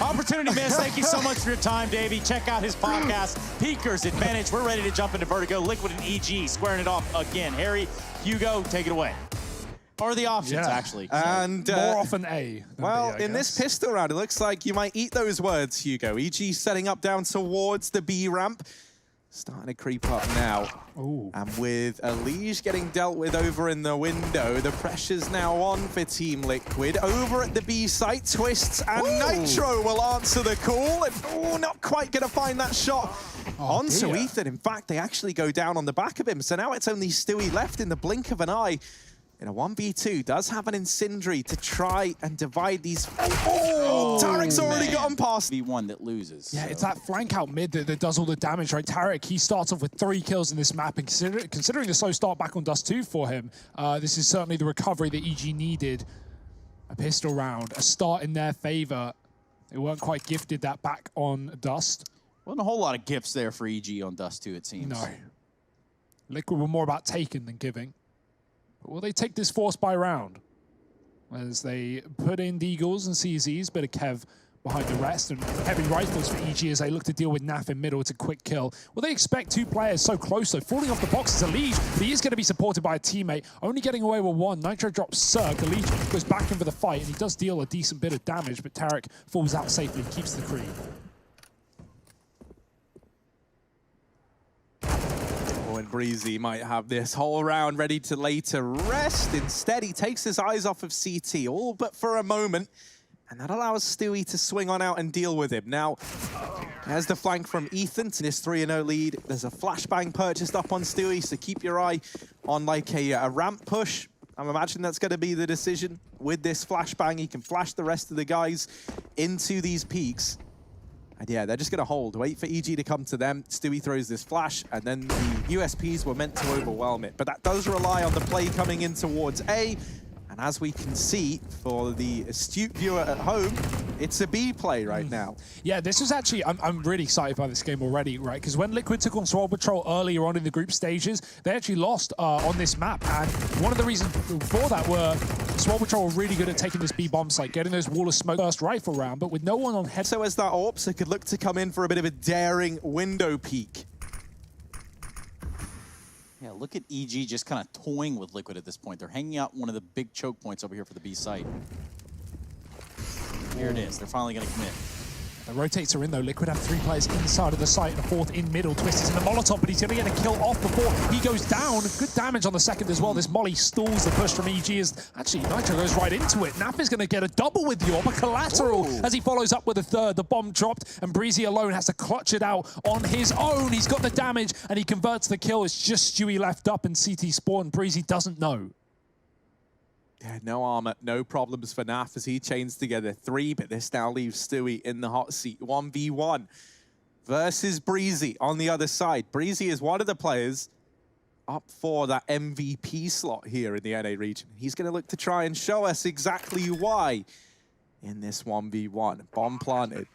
Opportunity missed. Thank you so much for your time, Davey. Check out his podcast, Peaker's Advantage. We're ready to jump into Vertigo. Liquid and EG squaring it off again. Harry, Hugo, take it away. Or the options, actually. And more often A. Well, B, in this pistol round, it looks like you might eat those words, Hugo. EG setting up down towards the B ramp. Starting to creep up now. Ooh. And with EliGE getting dealt with over in the window, the pressure's now on for Team Liquid. Over at the B site, Twists and Nitro will answer the call. And not quite going to find that shot onto Ethan. In fact, they actually go down on the back of him. So now it's only Stewie left in the blink of an eye. In a 1v2, does have an Incendiary to try and divide these. Tarek's already got him past. V1 that loses. Yeah, it's that flank out mid that does all the damage, right? Tarek, he starts off with 3 kills in this map, and considering the slow start back on Dust 2 for him, this is certainly the recovery that EG needed. A pistol round, a start in their favor. They weren't quite gifted that back on Dust. Wasn't a whole lot of gifts there for EG on Dust 2, it seems. No. Liquid were more about taking than giving. Will they take this force by round? As they put in Deagles and CZs, bit of Kev behind the rest, and heavy rifles for EG as they look to deal with Naf in middle. It's a quick kill. Will they expect 2 players so close, though? Falling off the box is EliGE, but he is going to be supported by a teammate. Only getting away with 1. Nitro drops Cirque. EliGE goes back in for the fight, and he does deal a decent bit of damage, but Tarek falls out safely, keeps the creep. And Breezy might have this whole round ready to lay to rest. Instead, he takes his eyes off of CT, all but for a moment. And that allows Stewie to swing on out and deal with him. Now, there's the flank from Ethan to this 3-0 lead. There's a flashbang purchased up on Stewie, so keep your eye on like a ramp push. I'm imagining that's going to be the decision. With this flashbang, he can flash the rest of the guys into these peaks. And yeah, they're just going to hold, wait for EG to come to them. Stewie throws this flash, and then the USPs were meant to overwhelm it. But that does rely on the play coming in towards A. And as we can see, for the astute viewer at home, it's a B play right now. Yeah, this was actually, I'm really excited by this game already, right? Because when Liquid took on Sword Patrol earlier on in the group stages, they actually lost on this map. And one of the reasons for that were Sword Patrol were really good at taking this B bomb site, getting those wall of smoke first rifle round, but with no one on head. So as that AWPs, it could look to come in for a bit of a daring window peek. Yeah, look at EG just kind of toying with Liquid at this point. They're hanging out one of the big choke points over here for the B site. Here it is. They're finally going to commit. The rotates are in, though. Liquid have 3 players inside of the site and a 4th in middle. Twist is in the Molotov, but he's going to get a kill off before he goes down. Good damage on the second as well. This Molly stalls the push from EG as actually Nitro goes right into it. Nap is going to get a double with the AWP, a collateral as he follows up with a 3rd. The bomb dropped, and Breezy alone has to clutch it out on his own. He's got the damage, and he converts the kill. It's just Stewie left up in CT spawn. Breezy doesn't know. Yeah, no armor, no problems for Naf as he chains together 3, but this now leaves Stewie in the hot seat. 1v1 versus Breezy on the other side. Breezy is one of the players up for that MVP slot here in the NA region. He's going to look to try and show us exactly why in this 1v1. Bomb planted.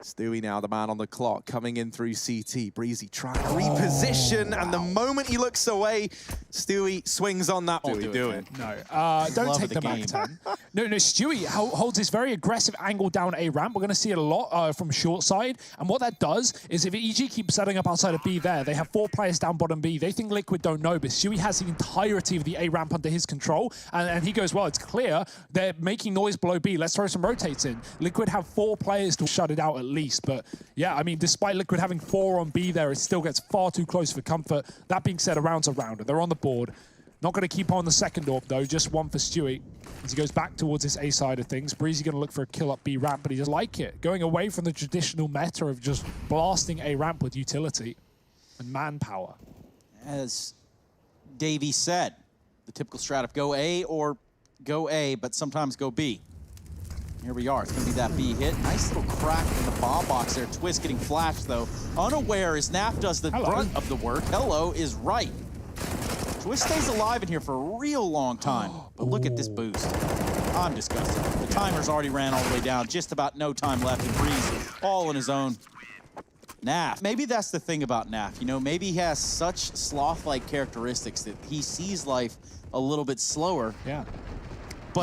Stewie now the man on the clock, coming in through CT. Breezy trying to reposition, and the moment he looks away, Stewie swings on that. Do it. No, don't take the Mac 10. No, Stewie holds this very aggressive angle down A ramp. We're going to see it a lot from short side, and what that does is if EG keeps setting up outside of B there, they have 4 players down bottom B. They think Liquid don't know, but Stewie has the entirety of the A ramp under his control, and he goes, well, it's clear. They're making noise below B. Let's throw some rotates in. Liquid have 4 players to shut it out at least, but yeah, I mean, despite Liquid having 4 on B there, it still gets far too close for comfort. That being said, a round's a round, and they're on the board. Not going to keep on the second AWP though, just 1 for Stewie. As he goes back towards this A side of things, Breezy going to look for a kill up B ramp, but he doesn't like it. Going away from the traditional meta of just blasting A ramp with utility and manpower. As Davey said, the typical strat of go A or go A, but sometimes go B. Here we are. It's going to be that B hit. Nice little crack in the bomb box there. Twist getting flashed, though. Unaware as Naf does the brunt of the work. Hello is right. Twist stays alive in here for a real long time. But look at this boost. I'm disgusted. The timer's already ran all the way down. Just about no time left. And Breeze all on his own. Naf. Maybe that's the thing about Naf. You know, maybe he has such sloth-like characteristics that he sees life a little bit slower. Yeah.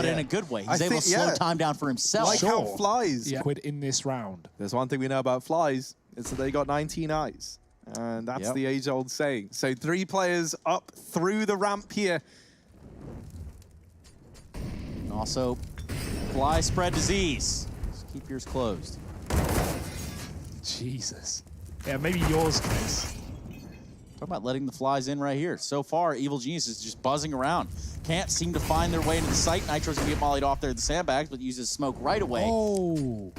but in a good way. He's able to slow time down for himself. Like how Flies. Yeah. Quid in this round. There's one thing we know about Flies, is that they got 19 eyes. And that's the age-old saying. So 3 players up through the ramp here. And also, fly spread disease. Just keep yours closed. Jesus. Yeah, maybe yours, Chris. Talk about letting the flies in right here. So far, Evil Genius is just buzzing around. Can't seem to find their way into the site. Nitro's gonna get mollied off there at the sandbags, but uses smoke right away. Oh.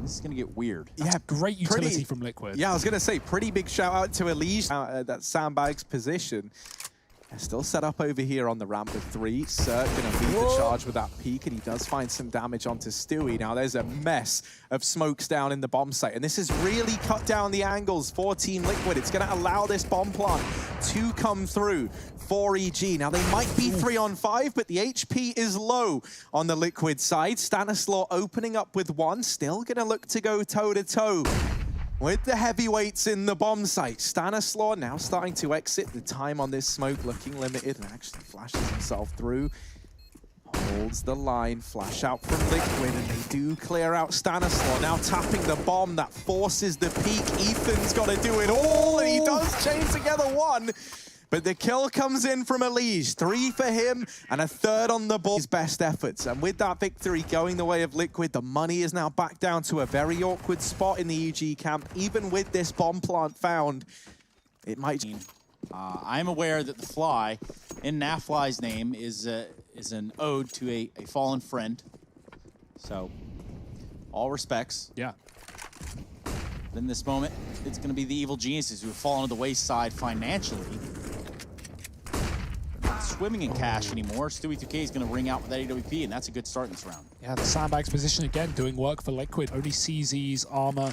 This is gonna get weird. That's great utility from Liquid. Yeah, I was gonna say, pretty big shout out to EliGE at that sandbags position. They're still set up over here on the ramp with 3. Cirque gonna lead the charge with that peek, and he does find some damage onto Stewie. Now there's a mess of smokes down in the bomb site, and this has really cut down the angles for Team Liquid. It's gonna allow this bomb plant to come through for EG. Now they might be 3 on 5, but the HP is low on the Liquid side. Stanislaw opening up with 1, still gonna look to go toe-to-toe with the heavyweights in the bomb site. Stanislaw now starting to exit. The time on this smoke looking limited, and actually flashes himself through. Holds the line, flash out from Liquid, and they do clear out Stanislaw. Now tapping the bomb that forces the peak. Ethan's got to do it all, and he does chain together 1. But the kill comes in from EliGE. 3 for him, and a 3rd on the ball. His best efforts. And with that victory going the way of Liquid, the money is now back down to a very awkward spot in the EG camp. Even with this bomb plant found, it might... I'm aware that the fly, in Nafly's name, is an ode to a fallen friend. So, all respects. Yeah. But in this moment, it's going to be the Evil Geniuses who have fallen to the wayside financially. They're not swimming in cash anymore. Stewie 2K is going to ring out with that AWP, and that's a good start in this round. Yeah, the sandbags position again, doing work for Liquid. Only CZ's armor.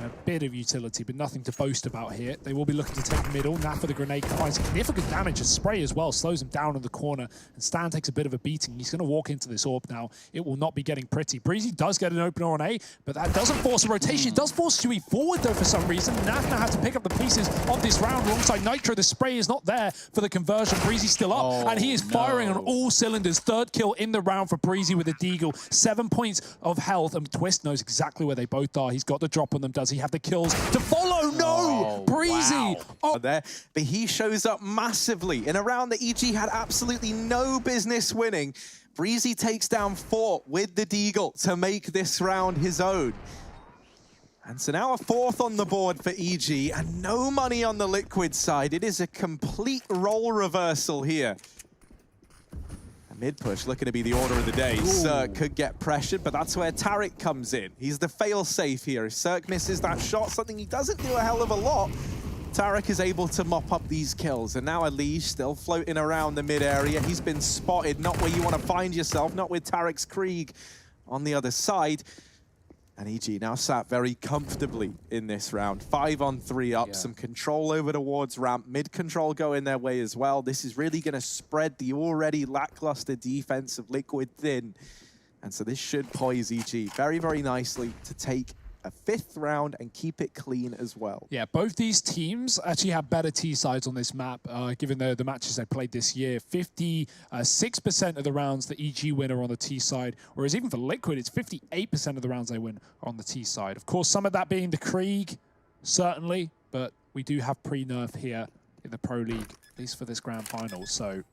A bit of utility, but nothing to boast about here. They will be looking to take the middle. Naf for the grenade finds significant damage. A spray as well slows him down in the corner, and Stan takes a bit of a beating. He's going to walk into this orb now. It will not be getting pretty. Breezy does get an opener on A, but that doesn't force a rotation. It does force Stewie forward, though, for some reason. Naf now has to pick up the pieces of this round alongside Nitro. The spray is not there for the conversion. Breezy's still up, and he is firing on all cylinders. 3rd kill in the round for Breezy with a deagle. 7 points of health, and Twist knows exactly where they both are. He's got the drop on them. Does he have the kills to follow? No! Breezy! Wow. Oh, there, but he shows up massively in a round that EG had absolutely no business winning. Breezy takes down 4 with the deagle to make this round his own. And so now a 4th on the board for EG, and no money on the Liquid side. It is a complete role reversal here. Mid-push looking to be the order of the day. Cirque could get pressured, but that's where Tariq comes in. He's the fail-safe here. If Cirque misses that shot, something he doesn't do a hell of a lot, Tariq is able to mop up these kills. And now EliGE still floating around the mid-area. He's been spotted, not where you want to find yourself, not with Tariq's Krieg on the other side. And EG now sat very comfortably in this round. 5 on 3 up, some control over towards ramp, mid-control going their way as well. This is really going to spread the already lackluster defense of Liquid thin. And so this should poise EG very, very nicely to take a 5th round and keep it clean as well. Yeah, both these teams actually have better T-sides on this map, given the matches they played this year. 56% of the rounds the EG win are on the T-side, whereas even for Liquid, it's 58% of the rounds they win are on the T-side. Of course, some of that being the Krieg, certainly, but we do have pre-nerf here in the Pro League, at least for this grand final, so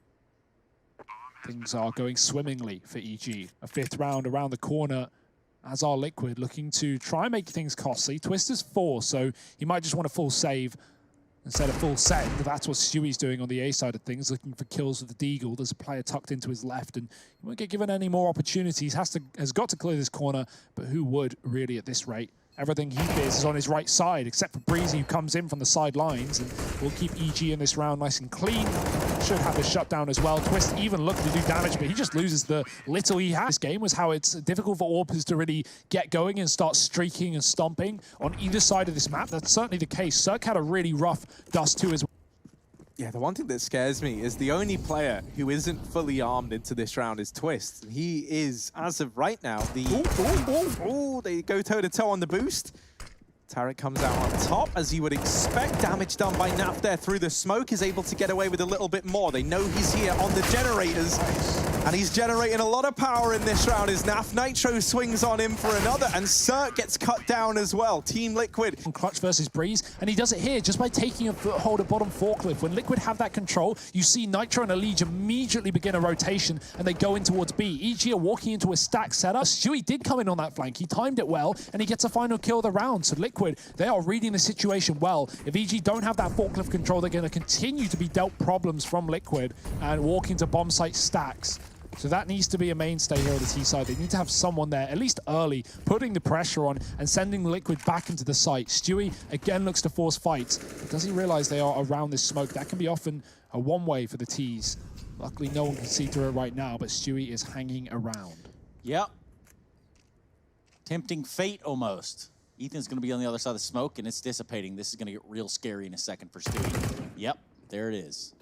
things are going swimmingly for EG. A 5th round around the corner, as are Liquid, looking to try and make things costly. Twister's 4, so he might just want a full save instead of full send. That's what Stewie's doing on the A side of things, looking for kills with the deagle. There's a player tucked into his left, and he won't get given any more opportunities. Has got to clear this corner, but who would really at this rate? Everything he fears is on his right side, except for Breezy, who comes in from the sidelines, and will keep EG in this round nice and clean. Should have his shutdown as well. Twist even looked to do damage, but he just loses the little he has. This game was how it's difficult for Orpers to really get going and start streaking and stomping on either side of this map. That's certainly the case. Cirque had a really rough Dust 2 as well. Yeah, the one thing that scares me is the only player who isn't fully armed into this round is Twist. He is, as of right now, the... They go toe-to-toe on the boost. Tarek comes out on top, as you would expect. Damage done by Naf there through the smoke, is able to get away with a little bit more. They know he's here on the generators, and he's generating a lot of power in this round as Naf. Nitro swings on him for another, and Cert gets cut down as well. Team Liquid. Clutch versus Breeze, and he does it here just by taking a foothold at bottom forklift. When Liquid have that control, you see Nitro and EliGE immediately begin a rotation, and they go in towards B. EG are walking into a stack setup. Stewie did come in on that flank. He timed it well, and he gets a final kill of the round. So Liquid, they are reading the situation well. If EG don't have that forklift control, they're going to continue to be dealt problems from Liquid and walk into bomb site stacks. So that needs to be a mainstay here on the T side. They need to have someone there, at least early, putting the pressure on and sending Liquid back into the site. Stewie, again, looks to force fights. But does he realize they are around this smoke? That can be often a one-way for the Ts. Luckily, no one can see through it right now, but Stewie is hanging around. Yep. Tempting fate, almost. Ethan's going to be on the other side of the smoke, and it's dissipating. This is going to get real scary in a second for Stewie. Yep, there it is.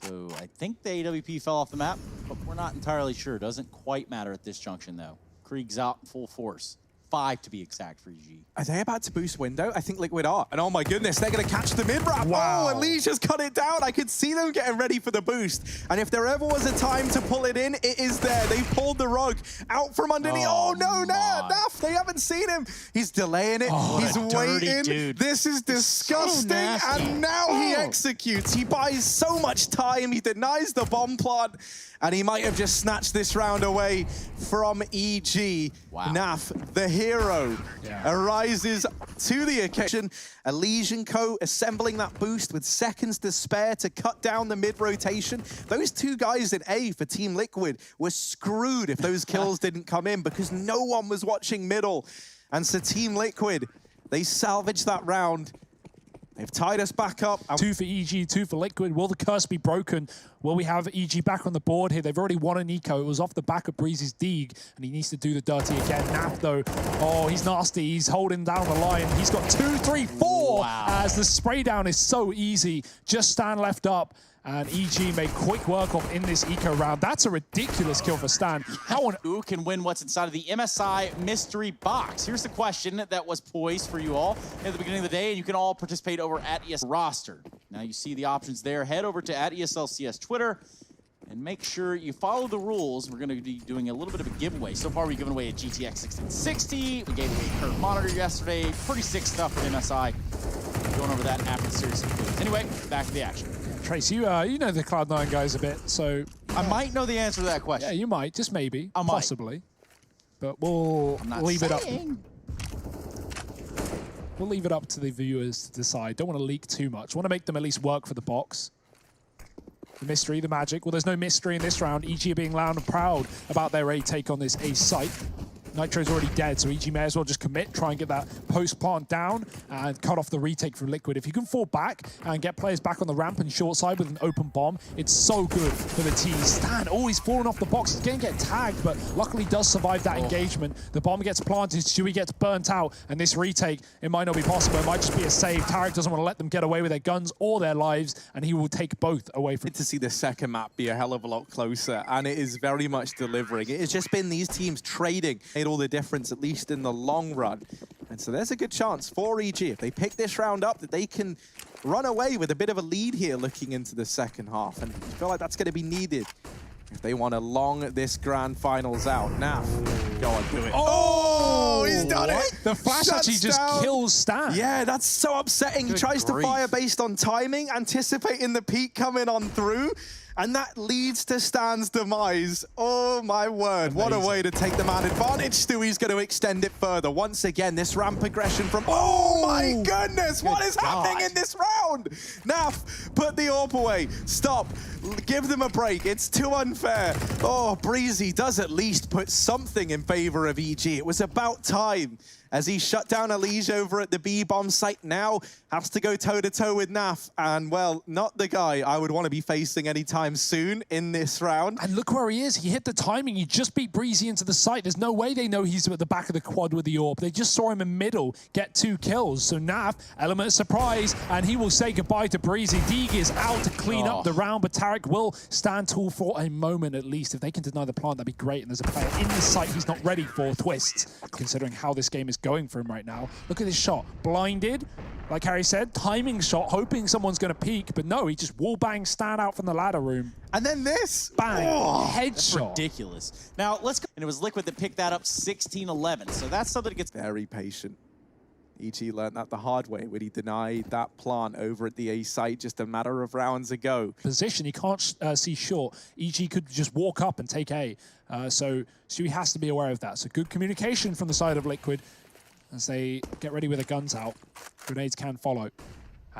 So I think the AWP fell off the map, but we're not entirely sure. Doesn't quite matter at this junction, though. Krieg's out in full force. 5 to be exact for EG. Are they about to boost window? I think Liquid are. And oh my goodness, they're going to catch the mid-ramp. Wow. Oh, EliGE's cut it down. I could see them getting ready for the boost. And if there ever was a time to pull it in, it is there. They pulled the rug out from underneath. Oh no, Naf, they haven't seen him. He's delaying it. Oh, He's waiting. Dude. This is disgusting. So and now he executes. He buys so much time. He denies the bomb plant. And he might have just snatched this round away from EG. Wow. Naf, the hero, arises to the occasion. EliGE and Co. assembling that boost with seconds to spare to cut down the mid-rotation. Those two guys in A for Team Liquid were screwed if those kills didn't come in because no one was watching middle. And so Team Liquid, they salvaged that round. They've tied us back up. 2 for EG, 2 for Liquid. Will the curse be broken? Will we have EG back on the board here? They've already won an eco. It was off the back of Breeze's Deeg, and he needs to do the dirty again. Naf, though, oh, he's nasty. He's holding down the line. He's got 2, 3, 4, wow. As the spray down is so easy. Just stand left up. And EG made quick work of in this eco round. That's a ridiculous kill for Stan. How on Who can win what's inside of the MSI mystery box? Here's the question that was poised for you all at the beginning of the day, and you can all participate over at ESL roster. Now you see the options there. Head over to @ESLCS Twitter and make sure you follow the rules. We're going to be doing a little bit of a giveaway. So far, we've given away a GTX 1660. We gave away a curved monitor yesterday. Pretty sick stuff for MSI. Going over that after the series concludes. Anyway, back to the action. Trace, you know the Cloud9 guys a bit, so... I might know the answer to that question. Yeah, you might. Just maybe. I might. Possibly. But we'll leave it up. We'll leave it up to the viewers to decide. Don't want to leak too much. Want to make them at least work for the box. The mystery, the magic. Well, there's no mystery in this round. EG are being loud and proud about their A take on this A site. Nitro's already dead, so EG may as well just commit, try and get that post plant down and cut off the retake from Liquid. If you can fall back and get players back on the ramp and short side with an open bomb, it's so good for the T. Stan, oh, he's falling off the box. He's going to get tagged, but luckily does survive that engagement. The bomb gets planted, Stewie gets burnt out, and this retake, it might not be possible. It might just be a save. Tarek doesn't want to let them get away with their guns or their lives, and he will take both away from... To see the second map be a hell of a lot closer, and it is very much delivering. It has just been these teams trading. Made all the difference, at least in the long run. And so there's a good chance for EG, if they pick this round up, that they can run away with a bit of a lead here looking into the second half. And I feel like that's going to be needed if they want to long this grand finals out. Naf, go on, do it. Oh, he's done it! The flash actually just kills Stan. Yeah, that's so upsetting. He tries to fire based on timing, anticipating the peak coming on through. And that leads to Stan's demise. Oh my word, what a way to take the man advantage. Stewie's going to extend it further. Once again, this ramp aggression from... Oh my goodness, what is happening in this round? Naf, put the AWP away. Stop, give them a break. It's too unfair. Oh, Breezy does at least put something in favor of EG. It was about time. As he shut down EliGE over at the B-bomb site, now has to go toe-to-toe with Naf. And, well, not the guy I would want to be facing anytime soon in this round. And look where he is. He hit the timing. He just beat Breezy into the site. There's no way they know he's at the back of the quad with the AWP. They just saw him in middle get 2 kills. So Naf, element of surprise, and he will say goodbye to Breezy. Deeg is out to clean up the round, but Tarek will stand tall for a moment at least. If they can deny the plant, that'd be great. And there's a player in the site he's not ready for. Twists, considering how this game is just going for him right now. Look at this shot. Blinded, like Harry said, timing shot, hoping someone's going to peek, but no, he just wall bang, stand out from the ladder room. And then this. Bang, headshot. Ridiculous. Now, let's go. And it was Liquid that picked that up 16-11, so that's something that gets... Very patient. EG learned that the hard way when he denied that plant over at the A site just a matter of rounds ago. Position, he can't see short. EG could just walk up and take A. So Stewie has to be aware of that. So good communication from the side of Liquid as they get ready with their guns out. Grenades can follow.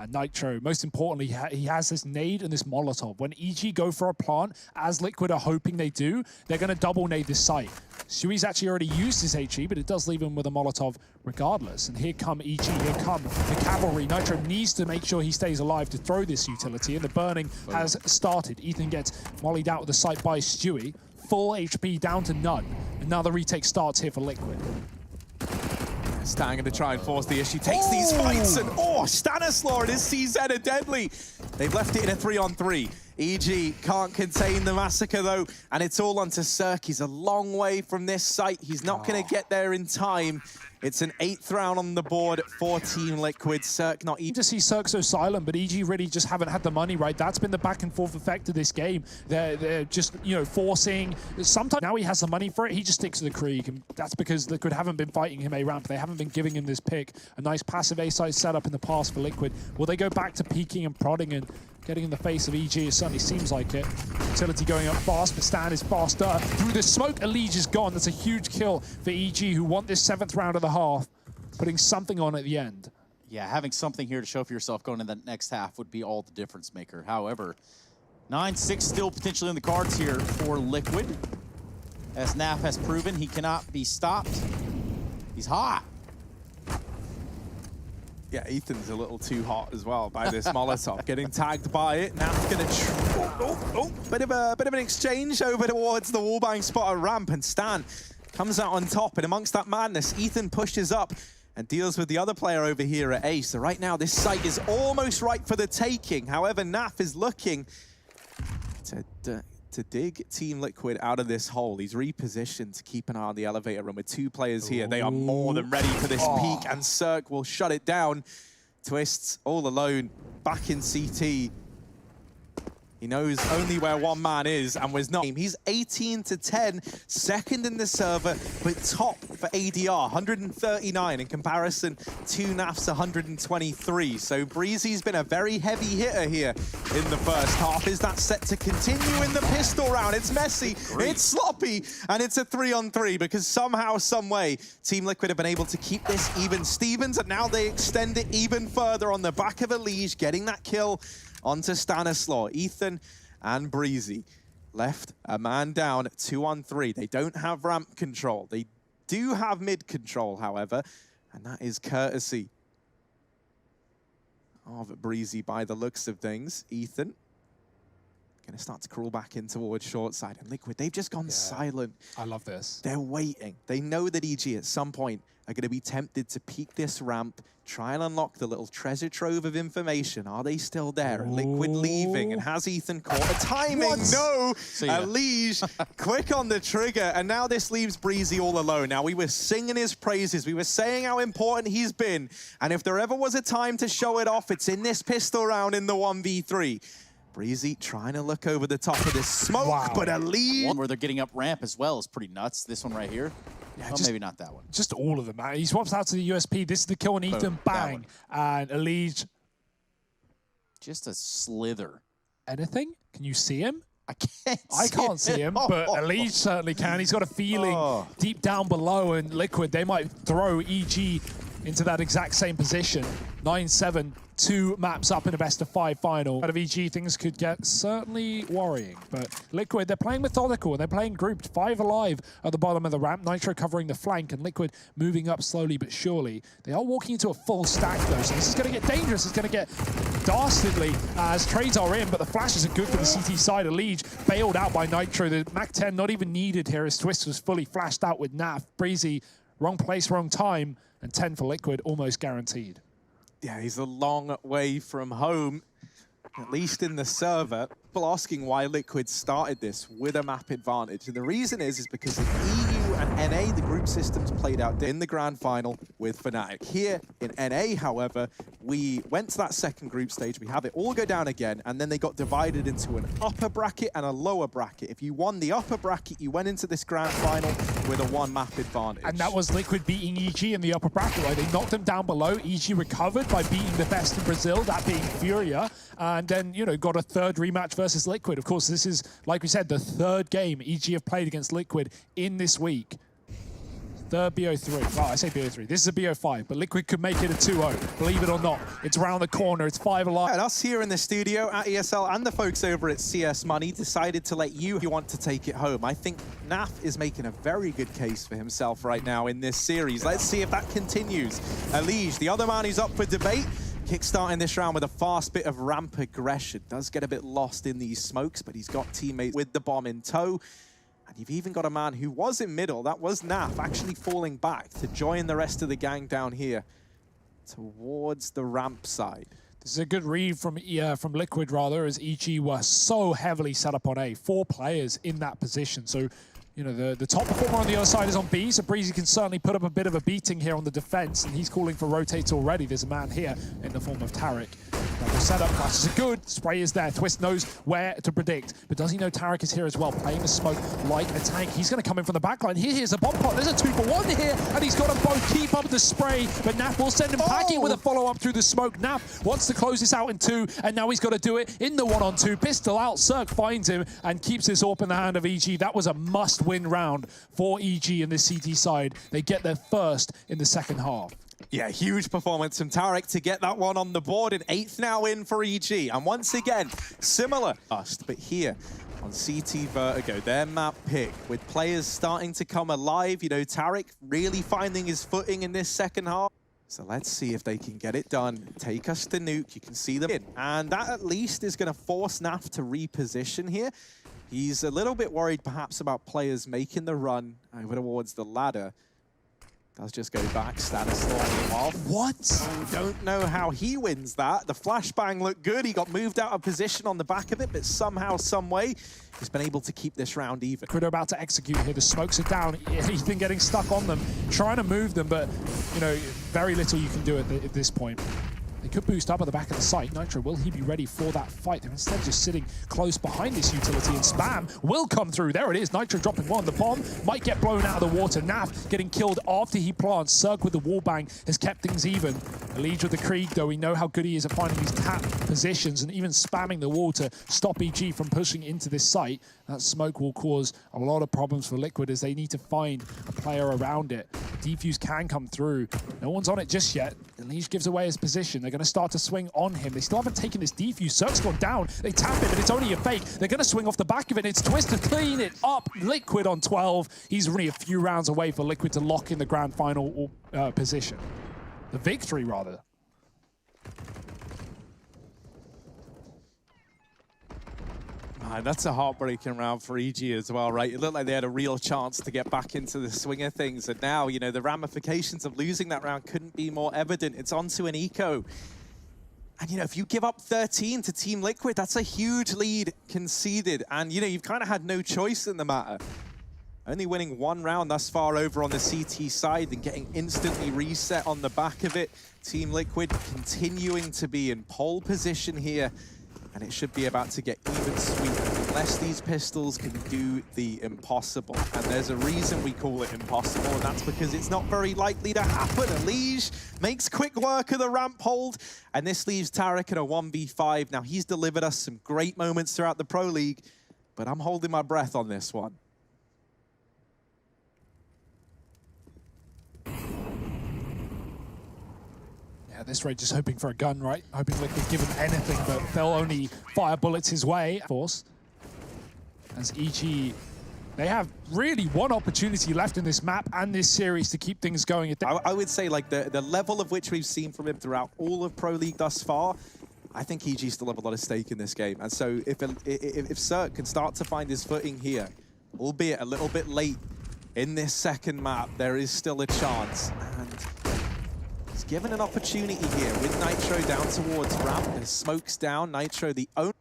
Nitro, most importantly, he has this nade and this Molotov. When EG go for a plant, as Liquid are hoping they do, they're going to double nade this site. Stewie's actually already used his HE, but it does leave him with a Molotov regardless. And here come EG, here come the cavalry. Nitro needs to make sure he stays alive to throw this utility, and the burning has started. Ethan gets mollied out of the site by Stewie. Full HP down to none. And now the retake starts here for Liquid. Stan going to try and force the issue, takes these fights, and Stanislaw and his CZ are deadly. They've left it in a 3-on-3. EG can't contain the massacre though, and it's all onto Cirque. He's a long way from this site. He's not going to get there in time. It's an 8th round on the board for Team Liquid. Cirque not even... To see Cirque so silent, but EG really just haven't had the money, right? That's been the back and forth effect of this game. They're just, you know, forcing. Sometimes now he has the money for it, he just sticks to the Krieg, and that's because Liquid haven't been fighting him A ramp. They haven't been giving him this pick. A nice passive A side setup in the past for Liquid. Will they go back to peeking and prodding and getting in the face of EG? It certainly seems like it. Utility going up fast, but Stan is faster. Through the smoke, EliGE is gone. That's a huge kill for EG, who want this 7th round of the half, putting something on at the end. Yeah, having something here to show for yourself going into the next half would be all the difference maker. However, 9-6 still potentially in the cards here for Liquid. As Naf has proven, he cannot be stopped. He's hot. Yeah, Ethan's a little too hot as well by this Molotov. Getting tagged by it. Naf's gonna bit of an exchange over towards the wallbang spot at ramp, and Stan comes out on top. And amongst that madness, Ethan pushes up and deals with the other player over here at A. So right now, this site is almost right for the taking. However, Naf is looking to dig Team Liquid out of this hole. He's repositioned to keep an eye on the elevator room with 2 players here. They are more than ready for this peak, and Cirque will shut it down. Twists all alone, back in CT. He knows only where one man is and was not. He's 18-10, second in the server, but top for ADR, 139 in comparison to Naf's 123. So Breezy's been a very heavy hitter here in the first half. Is that set to continue in the pistol round? It's messy, it's sloppy, and it's a 3-on-3 because somehow, some way, Team Liquid have been able to keep this even Stevens, and now they extend it even further on the back of EliGE, getting that kill onto Stanislaw. Ethan and Breezy left a man down, 2-on-3. They don't have ramp control. They do have mid control, however, and that is courtesy of Breezy by the looks of things. Ethan going to start to crawl back in towards short side, and Liquid, they've just gone silent. I love this. They're waiting. They know that EG at some point are going to be tempted to peek this ramp, try and unlock the little treasure trove of information. Are they still there? Liquid leaving, and has Ethan caught a timing? What? No! EliGE quick on the trigger, and now this leaves Breezy all alone. Now, we were singing his praises. We were saying how important he's been, and if there ever was a time to show it off, it's in this pistol round in the 1v3. Breezy trying to look over the top of this smoke, but EliGE... One where they're getting up ramp as well is pretty nuts. This one right here. Yeah, well, maybe not that one. Just all of them, man. He swaps out to the USP. This is the kill on Ethan. Bang. And EliGE. Just a slither. Anything? Can you see him? I can't see him, but EliGE certainly can. He's got a feeling deep down below, and Liquid, they might throw EG into that exact same position. 9-7, 2 maps up in a best-of-5 final. Out of EG, things could get certainly worrying. But Liquid, they're playing methodical, and they're playing grouped. 5 alive at the bottom of the ramp. Nitro covering the flank, and Liquid moving up slowly but surely. They are walking into a full stack, though, so this is going to get dangerous. It's going to get dastardly as trades are in, but the flashes are good for the CT side. EliGE bailed out by Nitro. The Mac-10 not even needed here as Twist was fully flashed out with Naf. Breezy, wrong place, wrong time, and 10 for Liquid, almost guaranteed. Yeah, he's a long way from home, at least in the server. People asking why Liquid started this with a map advantage. And the reason is because of EU and NA, the group systems played out in the grand final with Fnatic. Here in NA, however, we went to that second group stage. We have it all go down again, and then they got divided into an upper bracket and a lower bracket. If you won the upper bracket, you went into this grand final with a one-map advantage. And that was Liquid beating EG in the upper bracket, right? They knocked them down below. EG recovered by beating the best in Brazil, that being Furia, and then, you know, got a third rematch versus Liquid. Of course, this is, like we said, the third game EG have played against Liquid in this week. Third BO3. Well, I say BO3. This is a BO5, but Liquid could make it a 2-0. Believe it or not, it's around the corner. It's 5 alive. And us here in the studio at ESL and the folks over at CS Money decided to let you want to take it home. I think Naf is making a very good case for himself right now in this series. Let's see if that continues. EliGE, the other man who's up for debate, kickstarting this round with a fast bit of ramp aggression. Does get a bit lost in these smokes, but he's got teammates with the bomb in tow. And you've even got a man who was in middle, that was Naf, actually falling back to join the rest of the gang down here towards the ramp side. This is a good read from Liquid, rather, as EG were so heavily set up on A. 4 players in that position. So, you know, the top performer on the other side is on B, so Breezy can certainly put up a bit of a beating here on the defense, and he's calling for rotates already. There's a man here in the form of Tarek. Double setup, flashes are good, spray is there. Twist knows where to predict, but does he know Tarek is here as well, playing the smoke like a tank. He's going to come in from the backline. Here's a bomb pot. There's a 2-for-1 here, and he's got them both. Keep up the spray, but Naf will send him packing with a follow-up through the smoke. Naf wants to close this out in 2, and now he's got to do it in the 1-on-2. Pistol out, Cirque finds him and keeps this AWP in the hand of EG. That was a must-win round for EG in the CT side. They get their first in the second half. Yeah, huge performance from Tarek to get that one on the board. An 8th now in for EG. And once again, similar. But here on CT Vertigo, their map pick with players starting to come alive. You know, Tarek really finding his footing in this second half. So let's see if they can get it done. Take us to nuke. You can see them in. And that at least is going to force Naf to reposition here. He's a little bit worried perhaps about players making the run over towards the ladder. Does just go back, status throwing him off. What? Don't know how he wins that. The flashbang looked good. He got moved out of position on the back of it, but somehow, some way, he's been able to keep this round even. Liquid are about to execute here. The smokes are down. He's been getting stuck on them, trying to move them, but, you know, very little you can do at this point. They could boost up at the back of the site. Nitro, will he be ready for that fight? They're instead just sitting close behind this utility, and Spam will come through. There it is. Nitro dropping one. The bomb might get blown out of the water. Naf getting killed after he plants. Cirque with the wallbang has kept things even. EliGE with the Krieg, though, we know how good he is at finding these tap positions and even spamming the wall to stop EG from pushing into this site. That smoke will cause a lot of problems for Liquid as they need to find a player around it. Defuse can come through. No one's on it just yet. EliGE gives away his position. They're going to start to swing on him. They still haven't taken this defuse. Cirque's gone down. They tap him, and it's only a fake. They're going to swing off the back of it. It's Twist to clean it up. Liquid on 12. He's really a few rounds away for Liquid to lock in the grand final position. The victory, rather. Man, that's a heartbreaking round for EG as well, right? It looked like they had a real chance to get back into the swing of things, and now, you know, the ramifications of losing that round couldn't be more evident. It's onto an eco. And, you know, if you give up 13 to Team Liquid, that's a huge lead conceded. And, you know, you've kind of had no choice in the matter. Only winning one round thus far over on the CT side, then getting instantly reset on the back of it. Team Liquid continuing to be in pole position here. And it should be about to get even sweeter unless these pistols can do the impossible. And there's a reason we call it impossible, and that's because it's not very likely to happen. EliGE makes quick work of the ramp hold, and this leaves Tarek in a 1v5. Now, he's delivered us some great moments throughout the Pro League, but I'm holding my breath on this one. At this rate, just hoping for a gun, right? Hoping Liquid give him anything, but they'll only fire bullets his way. Force. As EG, they have really one opportunity left in this map and this series to keep things going. I would say, like, the level of which we've seen from him throughout all of Pro League thus far, I think EG still have a lot of stake in this game. And so if Cirque can start to find his footing here, albeit a little bit late in this second map, there is still a chance. And he's given an opportunity here with Nitro down towards ramp, and smokes down. Nitro, the only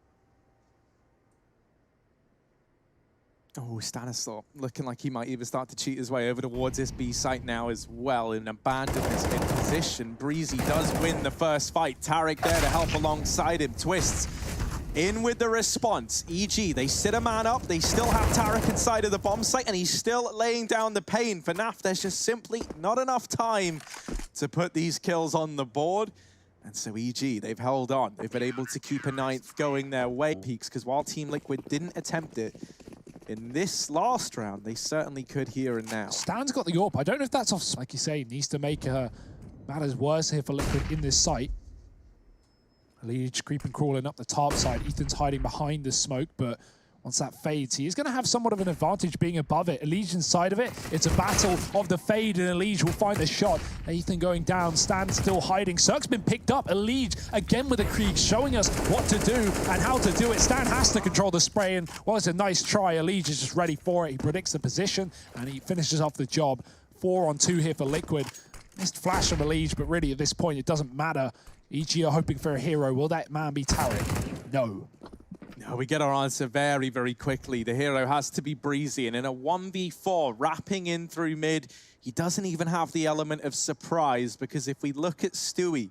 Oh, Stanislaw looking like he might even start to cheat his way over towards this B site now as well and abandon this mid position. Breezy does win the first fight. Tarek there to help alongside him. Twists in with the response. EG, they sit a man up. They still have Tarek inside of the bomb site and he's still laying down the pain. For NAF, there's just simply not enough time to put these kills on the board. And so EG, they've held on. They've been able to keep a ninth going their way. Peaks, because while Team Liquid didn't attempt it, in this last round, they certainly could here and now. Stan's got the AWP. I don't know if that's off, like you say, needs to make matters worse here for Liquid in this site. EliGE creeping, crawling up the top side. Ethan's hiding behind the smoke, but once that fades, he is going to have somewhat of an advantage being above it. EliGE inside of it. It's a battle of the fade, and EliGE will find the shot. Ethan going down, Stan still hiding. Cirque's been picked up. EliGE again with a Krieg, showing us what to do and how to do it. Stan has to control the spray, and well, it's a nice try. EliGE is just ready for it. He predicts the position, and he finishes off the job. 4 on 2 here for Liquid. Missed flash from EliGE, but really at this point, it doesn't matter. EG are hoping for a hero. Will that man be Tarek? No. No, we get our answer very, very quickly. The hero has to be Breezy, and in a 1v4, wrapping in through mid, he doesn't even have the element of surprise, because if we look at Stewie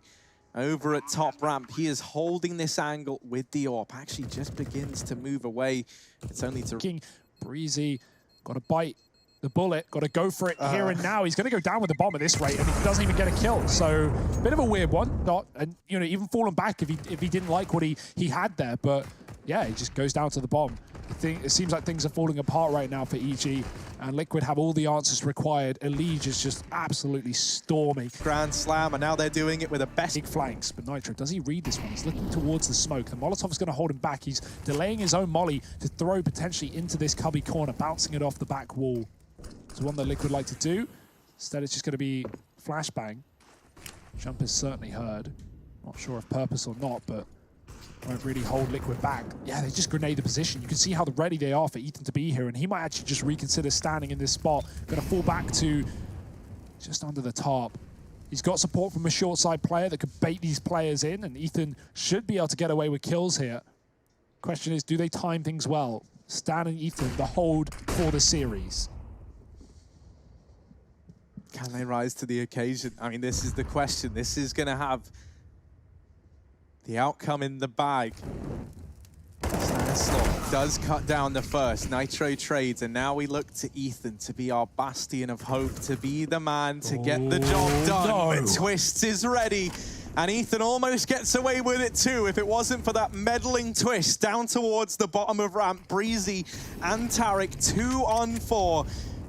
over at top ramp, he is holding this angle with the AWP. Actually just begins to move away. It's only to... Breezy got to bite the bullet, got to go for it here and now. He's going to go down with the bomb at this rate, and he doesn't even get a kill. So, bit of a weird one. And you know, even falling back if he didn't like what he had there, but yeah, he just goes down to the bomb. It seems like things are falling apart right now for EG, and Liquid have all the answers required. EliGE is just absolutely stormy. Grand Slam, and now they're doing it with a best... Big flanks, but Nitro, does he read this one? He's looking towards the smoke. The Molotov's going to hold him back. He's delaying his own molly to throw potentially into this cubby corner, bouncing it off the back wall. It's one that Liquid like to do. Instead, it's just going to be flashbang. Jump is certainly heard. Not sure of purpose or not, but won't really hold Liquid back. Yeah, they just grenade the position. You can see how ready they are for Ethan to be here, and he might actually just reconsider standing in this spot. Going to fall back to just under the top. He's got support from a short side player that could bait these players in, and Ethan should be able to get away with kills here. Question is, do they time things well? Stan and Ethan, the hold for the series. Can they rise to the occasion? I mean, this is the question. This is going to have the outcome in the bag. Stanislaw does cut down the first. Nitro trades, and now we look to Ethan to be our bastion of hope, to be the man to get the job done. No. But Twists is ready, and Ethan almost gets away with it too. If it wasn't for that meddling Twist down towards the bottom of ramp, Breezy and Tarek 2 on 4.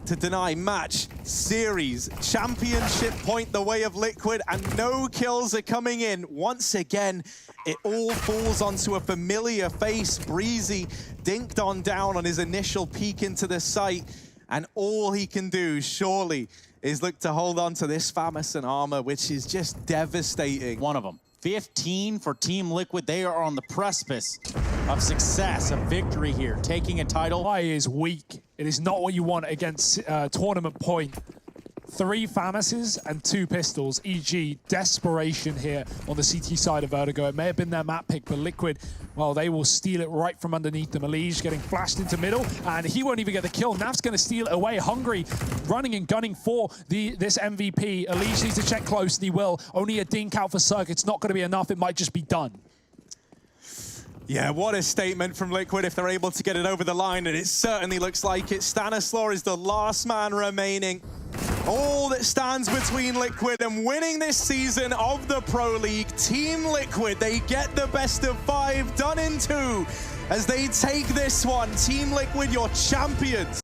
To deny match, series, championship point the way of Liquid, and no kills are coming in. Once again, it all falls onto a familiar face. Breezy dinked on down on his initial peek into the site, and all he can do, surely, is look to hold on to this Famison armor, which is just devastating. One of them. 15 for Team Liquid. They are on the precipice of success, of victory here, taking a title. Why is weak. It is not what you want against tournament point. 3 Famises and 2 pistols. EG, desperation here on the CT side of Vertigo. It may have been their map pick, but Liquid, well, they will steal it right from underneath them. EliGE getting flashed into middle, and he won't even get the kill. Naf's going to steal it away. Hungry, running and gunning for this MVP. EliGE needs to check close, and he will. Only a dink out for Cirque. It's not going to be enough. It might just be done. Yeah, what a statement from Liquid if they're able to get it over the line, and it certainly looks like it. Stanislaw is the last man remaining. All that stands between Liquid and winning this season of the Pro League. Team Liquid, they get the best of 5 done in 2 as they take this one. Team Liquid, your champions.